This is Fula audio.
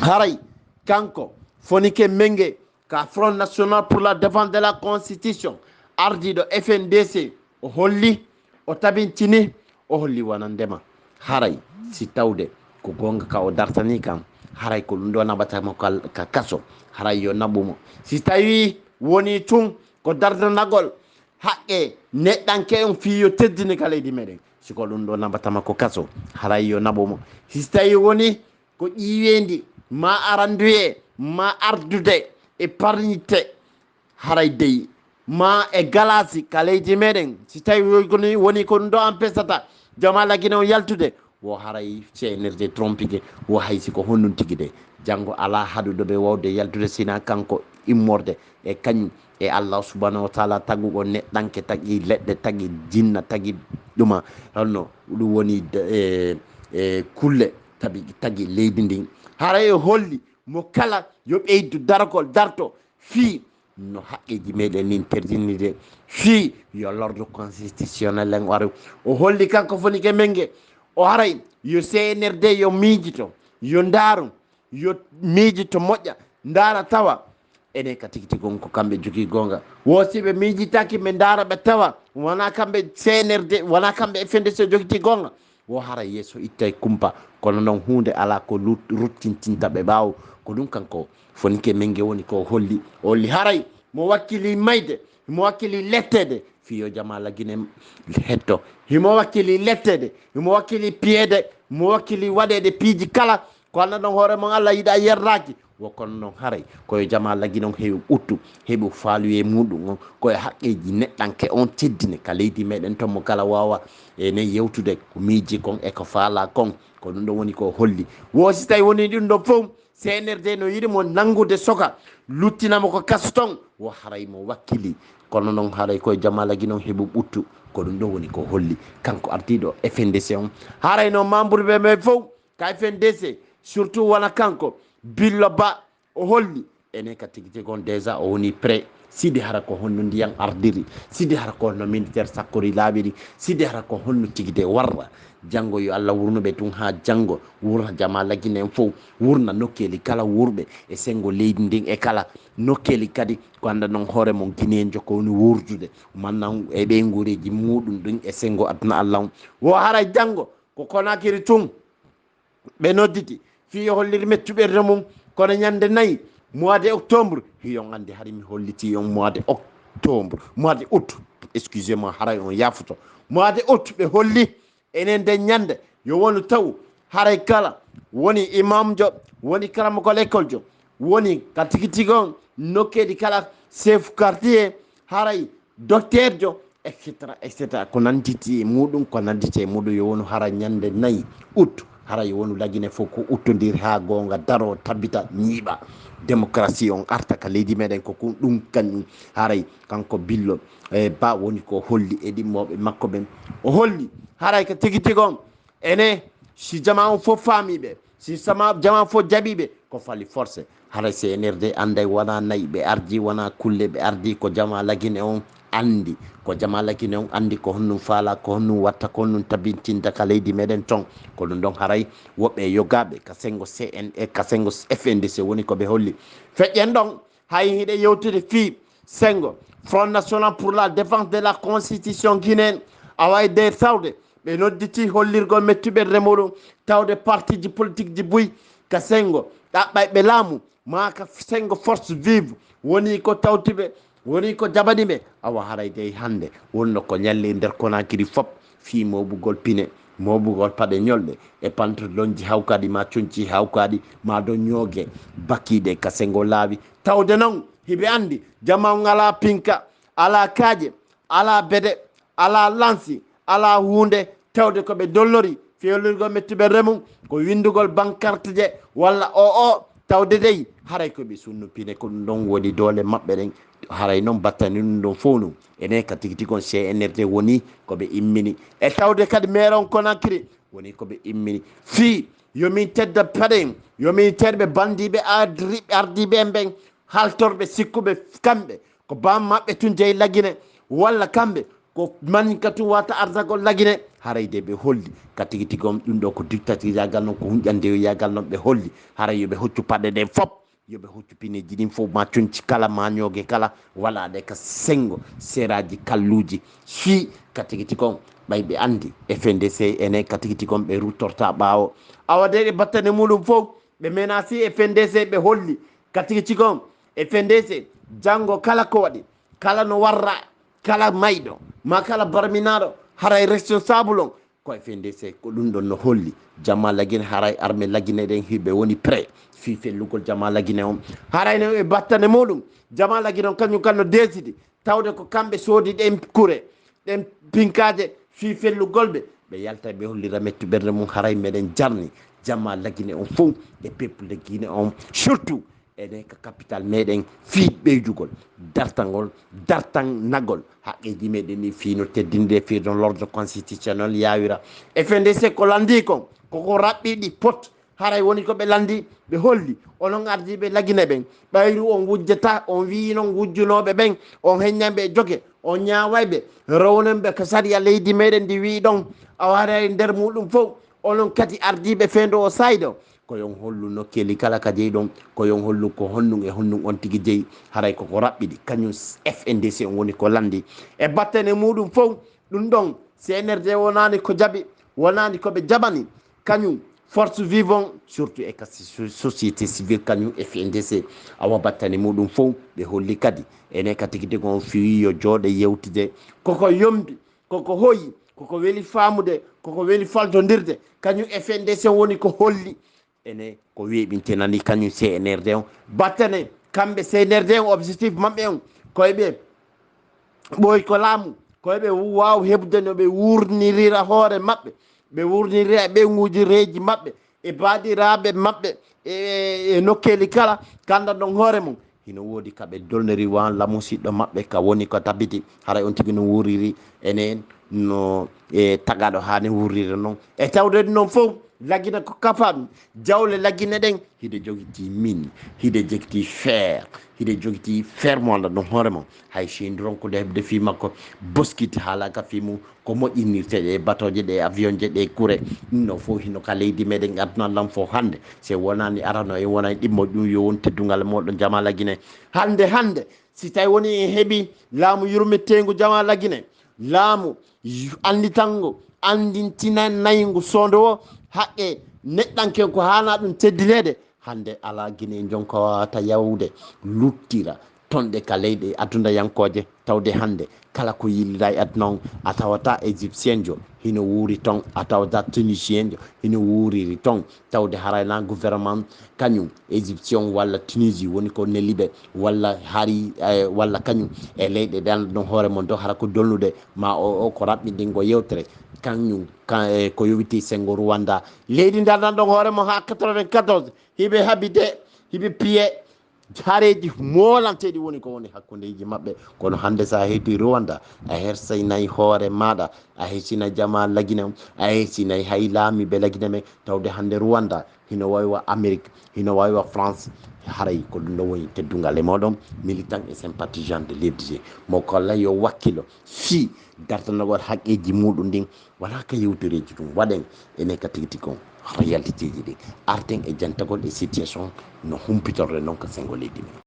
haray kanko fonike menge ka Front National pour la défense de la Constitution ardiɗo FNDC o holli o tabintini o holli wonandema haray si tawde ko gonga ka o dartani kam haray ko ɗum ɗo naɓatamo ka kaso haray yo naɓumo si tawi woni tun ko dardanagol haqqe neɗɗanke on fi yo teddini ka leydi meɗen siko ɗum ɗo naɓatama ko kaso haray yo naɓumo si tawi woni ko ƴiwendi ma aranduye ma ardude e parñite haray dey ma e galasi ka leydi meɗen si tawi woni ko ɗum ɗo an pesata jamala guine o yaltude wo haray CNRD trompike wo haysi ko honnun tigi de janggo ala haɗuɗo ɓe wawde yaltude sina kanko immorde e kañum e Allah subhanahu wa taala tagugo neɗɗanke tagui leɗɗe tagui jinna tagui ɗuma holno ɗum woni kulle tagui leydi ndin haray holli mo kala yo ɓeydu dargol darto fi no haqqeji meɗen nin terdinide fi yo l'ordre constitutionnel en waru o holli kanko foni ke menge o haray yo CNRD yo miijito yo ndaaru yo miijito moƴƴa ndaara tawa ene ka tigi tigi ko kamɓe jogii gonga wosiɓe miijitaki ɓe ndaara ɓe tawa wona kamɓe CNRD wona kamɓe FNDC jogiti gonga wo hara yeeso itta e kumpa kono noon hunde ala ko ruttintinta ɓe ɓaawo ko ɗum kanko fonike menge woni ko holli haray mo wakkili mayde mo wakkili lettede fiyo jamala guine hetto himo wakkili lettede himo wakkili piede mo wakkili waɗede piiji kala ko anna ɗon hoore mon Allah yiɗa yerraki wo kono noon haray koye jamala guine on heeɓi ɓuttu heeɓi faaluye muɗum on koye haqqeji neɗɗanke on teddine ka leydi meɗen tommo kala wawa ene yewtude ko miiji kon e ko faala kon ko ɗum ɗon woni ko holli wo si tawi woni ɗum ɗon fof CNRD no yiɗi mo nangude soka luttinamo ko kaston wo haray mo wakkili kono noon haray koye jamala guine on heeɓi ɓuttu ko ɗum ɗon woni ko holli kanko ardiɗo FNDC on haray noon membre ɓe ɓe fof ka FNDC surtout wona kanko Bailo Ba o holli enen ka tigi tigi on déjà o woni prêt sidi hara ko honno ndiyam ardiri sidi hara ko honno militaire sakkori laaɓiri sidi hara ko honno tigi de warra janngo yo Allah wurnuɓe tun ha janngo wurna jamala guine en fof wurna nokkeli kala wurɓe e sengo leydi ndin e kala nokkeli kadi ko anda noon hoore mon guinejo ko woni wurdude mannan e ɓe guureji muɗum ɗin e sengo aduna Allah on wo hara janngo ko Konakiri tun ɓe nodditi fi holliri mettuɓerde mum kono ñande nayyi mois de octobre hiyon andi hari mi holliti on mois de octobre mois de août excusez moi haray on yafuto mois de août ɓe holli enen de ñande yo wonu taw haray kala woni imam jo woni karama ko l'école jo woni ka tigi tigi on nokkedi kala chef quartier haray docteur jo etc ko nanditi e muɗum ko nanditi e muɗum yo wonu hara ñande nayyi août haray wonu lagine fof ko uttodiri ha gonga daro tabbita ñiiɓa démocratie on arta ka leydi meɗen ko ɗum kañum haray kanko Bailo Ba woni ko holli e ɗimmoɓe makko ɓen o holli haray ko tigi tigi on ene si jama on fof faamiɓe si jama fof jaɓiɓe ko fali forcé haray CNRD anday wona nayyi ɓe ardi wona kulle ɓe ardi ko jama lagine on andi ko jamala guine on andi ko honnum faala ko honnum watta ko honnum tabintinta ka leydi meɗen ton ko ɗum ɗon haray woɓɓe yogaɓe ka sengo CNE ka sengo FNDC woni koɓe holli feƴƴen ɗon hay hiɗe yewtude fi sengo Front National pour la défense de la Constitution guinéen away nder tawde ɓe nodditi hollirgol mettuɓerde muɗum tawde parti ji politique ji buy ka sengo ɗaɓɓayɓe laamu ma ka sengo force vive woni ko tawtiɓe woni ko jaɓaniɓe awa haray dey hande wonno ko ñalli nder Konakiri fop fi moɓugol pine moɓugol paɗe ñolɗe e pantalon ji hawkadi ma coñci hawkadi ma do ñoogue bakkiɗe ka sengo laawi tawde noon hiɓe andi jama ala pinka ala kaaƴe ala bede ala lansi ala hunde tawde koɓe dollori fewlirgol mettuɓe remum ko windugol bancarte je walla o tawde dey haray koɓe sunnupine ko ɗum ɗon woni doole maɓɓe ɗen haray noon battani ɗum ɗon fof num enen ka tigi tigi on CNRD woni koɓe immini e tawde kadi maire on Konakiri woni koɓe immini fi yomin tedda paɗen yomin terɓe bandiɓe ardiɓe ɓen haltorɓe sikkuɓe kamɓe ko bam maɓɓe tun jeeyi lagine walla kamɓe ko manikatu wata arzagol lagine harayde ɓe holli katigi tigom ɗum ɗo ko dictature yagal noon ko hunƴande yagal noon ɓe holli haray yoɓe hoccu paɗe ɗen fop yoɓe hoccu pineji ɗin fof ma conci kala ma ñoogue kala walaɗe ka sengo seraji kalluji fi katigi tigom ɓayɓe andi FNDC ene katigi tigom ɓe ruttorta ɓawo awadeɗe battane muɗum fof ɓe menasi FNDC ɓe holli katigi tigom FNDC janggo kala ko waɗi kala no warra kala mayɗo ma kala barminaɗo haray responsable on ko FNDC ko ɗum ɗon no holli jamma lagine haray armé lagine ɗen hiɓe woni prêt fi fellugol jama lagine on harayno e battane muɗum jama lagine on kañum kan no desidi tawde ko kamɓe soodi ɗen kure ɗen pinkaje fi fellugol ɓe yalta ɓe hollira mettu ɓerde mum haray meɗen jarni jamma lagine on fof e peuple de Guinée on surtout enen ka capital meɗen fi ɓeydugol dartangol dartannagol haqqeji meɗen ni fino teddinde fiino l'ordre constitutionnel yawira FNDC ko landi kon koko raɓɓiɗi pot haray woni ko ɓe landi ɓe holli onon ardiɓe lagine ɓen ɓayru on wujjata on wi noon wujjunoɓe ɓen on heññanɓe e jogue on ñawayɓe rownenɓe ko sariya leydi meɗen ndi wi ɗon awara e nder muɗum fof onon kadi ardiɓe fendo o saydo koyon hollu nokkeli kala ka jeeyi ɗon koyon hollu ko honnum e honnum on tigui jeeyi haray koko raɓɓiɗi kañum FNDC on woni ko landi e battane muɗum fof ɗum ɗon CNRD wonani ko jaaɓi wonani koɓe jaɓani kañum force vivant surtout e ka société civile kañum FNDC awa battane muɗum fof ɓe holli kadi enen ka tigui tigui on fiwi yo jooɗe yewtide koko yombi koko hoyi koko weeli famude koko weeli faltodirde kañum FNDC woni ko holli ene ko weeɓintenani kañum CNRD on battane kamɓe CNRD on objectif maɓɓe on koyeɓe ɓoy ko laamu koyeɓe waw heɓde no ɓe wurnirira hoore maɓɓe ɓe wurnirira e ɓenguji reeji maɓɓe e baɗiraɓe maɓɓe e nokkeli kala kanda ɗon hoore mum hino woodi kaɓe dolneri wan lamusiɗɗo maɓɓe ka woni ko tabiti haray on tigui no wuriri enen no e tagaɗo hani wurrire noon e tawde noon fof lagine ko kafa ɗum jawle lagine ɗen hiɗe joguiti mine hiɗe joguiti fer hiɗe joguiti fer mo anda ɗum hoore mon hay sindi ronkude hebde fi makko boskiti haalaka fi mum ko moƴƴinirte ɗe batoje ɗe avion je ɗe kuure ɗum ɗon fof hino ka leydi meɗen adunallam fof hande se wonani arano e wona ɗimmo ɗum yo won teddugal moɗon jama lagine hande si tawi woni en heeɓi laamu yurmetengu jama lagine laamu anditango andintina naygu sondo o haqqe neɗɗanken ko hana ɗum teddinede hande ala Guinée jonka wawata yawde luttira tonɗe ka leyɗe aduna yankoje tawde hande kala ko yillira e aduna on a tawata égyptien jo hino wuuri ton a tawata tunisien jo hino wuuriri ton tawde harayna gouvernement kañum égyptien walla tunisie woni ko neliɓe walla haari walla kañum e leyɗe ɗe anda ɗon hoore mon do hara ko dolnude ma o ko raɓɓiɗingo yewtere kañum ko yowiti sengo Rwanda leydi ndi andan ɗon hoore mon ha 94 hiɓe haabide hiɓe piye hareji molanteɗi woni ko woni hakkudeji maɓɓe kono hande sa heeti Rwanda a hersaynayi hoore maɗa a hesina jama lagine a hesinayi hay laamiɓe lagine men tawde hande Rwanda hino waywa Amérique hino waywa France haray ko ɗum ɗo woni teddugal e moɗon militant et sympathisant de l'FDG mo kolla yo wakkilo fi dartanogol haqqeji muɗum ɗin wala ka yewtoreji ɗum waɗen enen ka tigui tigui on réalité ji ɗi arten e jantagol e situation no humpitorde noon ko sengo leydi men